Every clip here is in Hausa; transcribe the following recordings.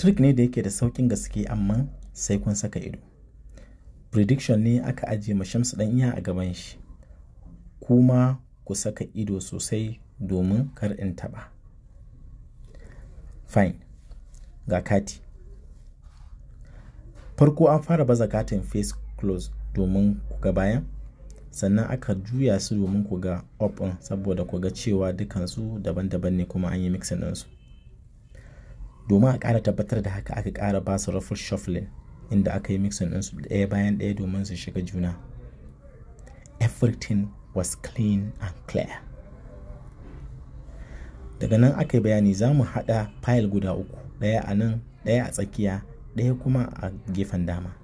trick ne da yake da saukin gaske amma sai kun saka ido. Prediction ne aka ajiye ma Shamsu dan iya a gaban shi, kuma ku saka ido sosai domin kar in taba. Fine, ga kati. Farko an fara baza katin face close domin ku ga bayan, sannan aka juya su domin ku ga up on, saboda ku ga cewa dukansu daban-daban ne kuma an yi mixing ɗinsu. Domin a ƙara tabbatar da haka aka ƙara ba su ruffle shuffling, inda aka yi mixing ɗinsu ɗaya bayan ɗaya domin su shiga juna. Everything was clean and clear. Daga nan aka yi bayani za mu haɗa file guda uku, ɗaya a nan, ɗaya a tsakiya, ɗaya kuma a gefen dama.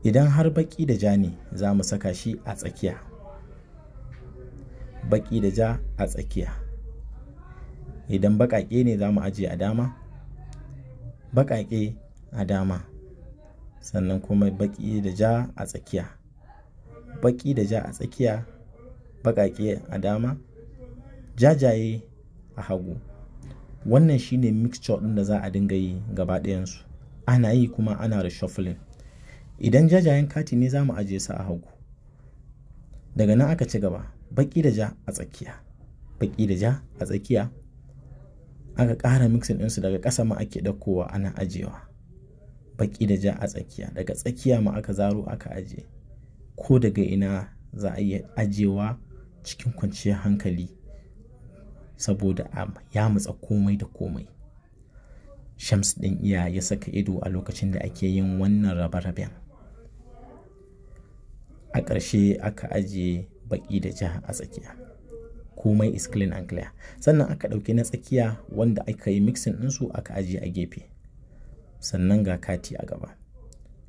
Idan har baki da ja ne za mu saka shi a tsakiya, baki da ja a tsakiya. Idan baƙaƙe ne za mu ajiye a dama, baƙaƙe a dama, sannan kuma baki da ja a tsakiya, baki da ja a tsakiya, baƙaƙe a dama, jajaye a hagu. Wannan shine mixture ɗin da za a dinga yi gaba ɗayansu, ana yi kuma ana reshuffling. Idan jajayen kati ne za mu ajiye su a hagu. Daga nan aka ci gaba, baki da ja a tsakiya, baki da ja a tsakiya. Aka ƙara mixing ɗinsu, daga ƙasa ma ake ɗaukowa ana ajiyewa. Baki da ja a tsakiya, daga tsakiya ma aka zaro aka ajiye. Ko daga ina za a iya ajiyewa cikin kwanciyar hankali, saboda ya matsa komai da komai. Shams ɗin iya ya saka ido a lokacin da ake yin wannan rabe-raben. A ƙarshe aka ajiye baki da ja a tsakiya. Komai is clean and clear. Sannan aka ɗauki na tsakiya wanda aka yi mixing ɗinsu aka ajiye a gefe. Sannan ga kati a gaba.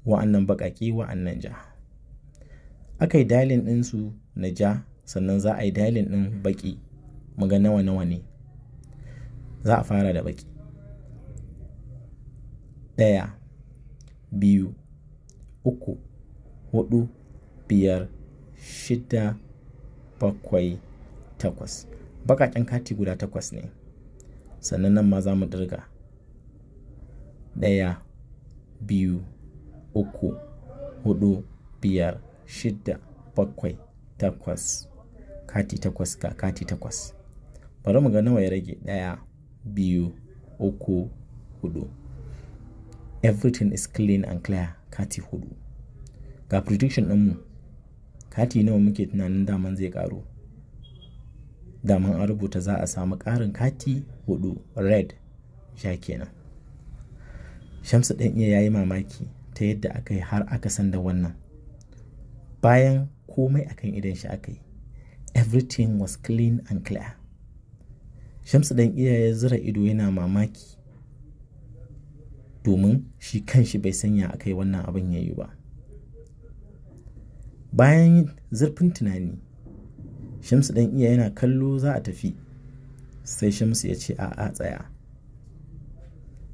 Wa'annan baƙaƙe, wa'annan ja. Aka yi dialing ɗinsu na ja, sannan za a yi dialing ɗin baƙi. Muga nawa ne. Za a fara da baƙi. 1, 2, 3, 4, 5, 6, 7, 8. Baƙaƙen kati guda 8 ne. Sannan nan ma za mu dirga 1, 2, 3, 4, 5, 6, 7, 8. Kati 8 ga kati 8. Bari mu ga nawa ya rage. 1, 2, 3, 4. Everything is clean and clear. Kati 4. Ga prediction ɗinmu. Kati nawa muke tunanin daman zai ƙaru? Daman an rubuta za a samu ƙarin kati 4, red, ja kenan. Shamsu ɗan iya yayi mamaki ta yadda aka yi har aka san da wannan. Bayan komai akan idan shi aka yi. Everything was clean and clear. Shamsu ɗan iya ya zura ido yana mamaki, domin shi kanshi bai sanya aka yi wannan abin yayi ba. Bayan zurfin tunani, Shamsu ɗan iya yana kallo za a tafi, sai Shamsu ya ce a'a tsaya.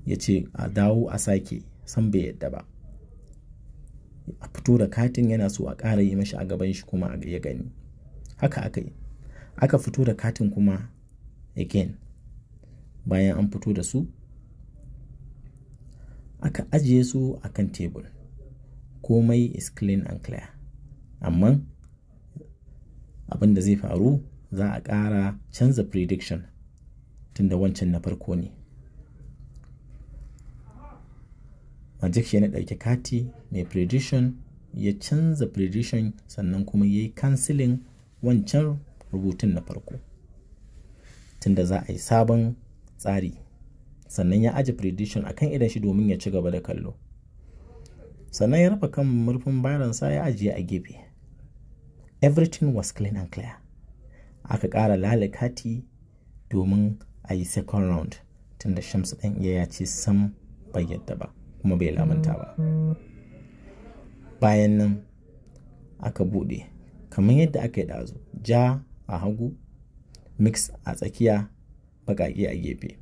Ya ce a dawo a sake, san bai yadda ba. A fito da katin yana so a ƙara yi mashi a gaban shi kuma ya gani. Haka aka yi. Aka fito da katin kuma again. Bayan an fito da su, aka ajiye su a kan tebur. Komai is clean and clear. Amma abin da zai faru, za a ƙara canza prediction tunda wancan na farko ne. Magic yana ɗauke kati mai prediction, ya canza prediction, sannan kuma ya yi cancelling wancan rubutun na farko, tunda za a yi sabon tsari. Sannan ya aje prediction akan idan shi domin ya ci gaba da kallo. Sannan ya rufe kan murfin bayansa ya ajiye a gefe. Everything was clean and clear. Aka ƙara lale kati domin a yi second round, tunda Shamsu ɗan iya ya ce sam bai yadda ba kuma bai lamanta ba. Bayan nan aka buɗe kamar yadda aka yi ɗazu, ja a hagu, mix a tsakiya, baƙaƙe a gefe.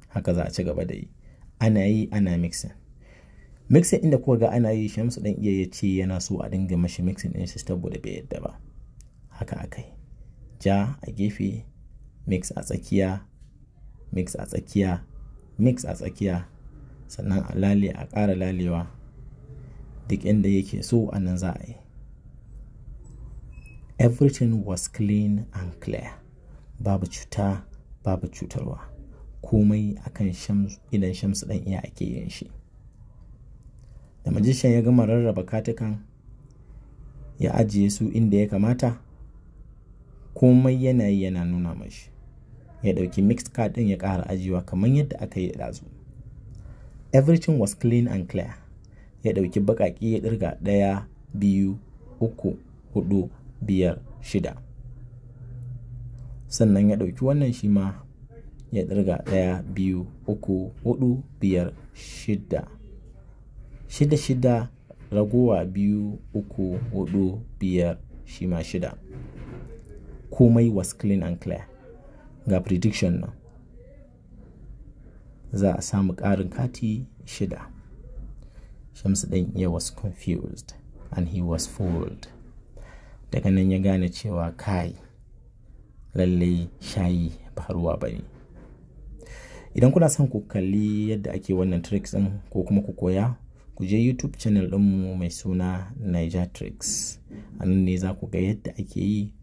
Haka za a ci gaba da yi. Ana yi ana mixing. Mixing inda kuka ga ana yi, Shamsu ɗan iya ya ce yana so a dinga mashi mixing ɗin shi saboda bai yadda ba. Haka aka yi. Ja a gefe, mix a tsakiya, mix a tsakiya, sannan a lale, a ƙara lalewa duk inda yake so a nan za a yi. Everything was clean and clear. Babu cuta, babu cutarwa. Komai akan idan Shamsu ɗan iya ake yin shi. Da magician ya gama rarraba katukan ya ajiye su inda ya kamata, komai yana nuna mashi. Ya ɗauki mixed card ɗin ya ƙara ajiyewa kamar yadda aka yi ɗazu. Everything was clean and clear. Ya ɗauki baƙaƙe ya ɗirga 1, 2, 3, 4, 5, 6. Sannan ya ɗauki wannan shi ma ya ɗirga 1, 2, 3, 4, 5, 6. 6 ragowa 2, 3, 4, 5 shi ma 6. Komai was clean and clear. Ga prediction nan. Za a samu ƙarin kati 6. Shamsu ɗan iya was confused and he was fooled. Daga nan ya gane cewa kai lallai shayi ba ruwa bane. Idan kuna son ku kalli yadda ake wannan tricks ɗin ko kuma ku koya, ku je YouTube channel ɗinmu mai suna Niger Tricks. A nan ne za ku ga yadda ake yi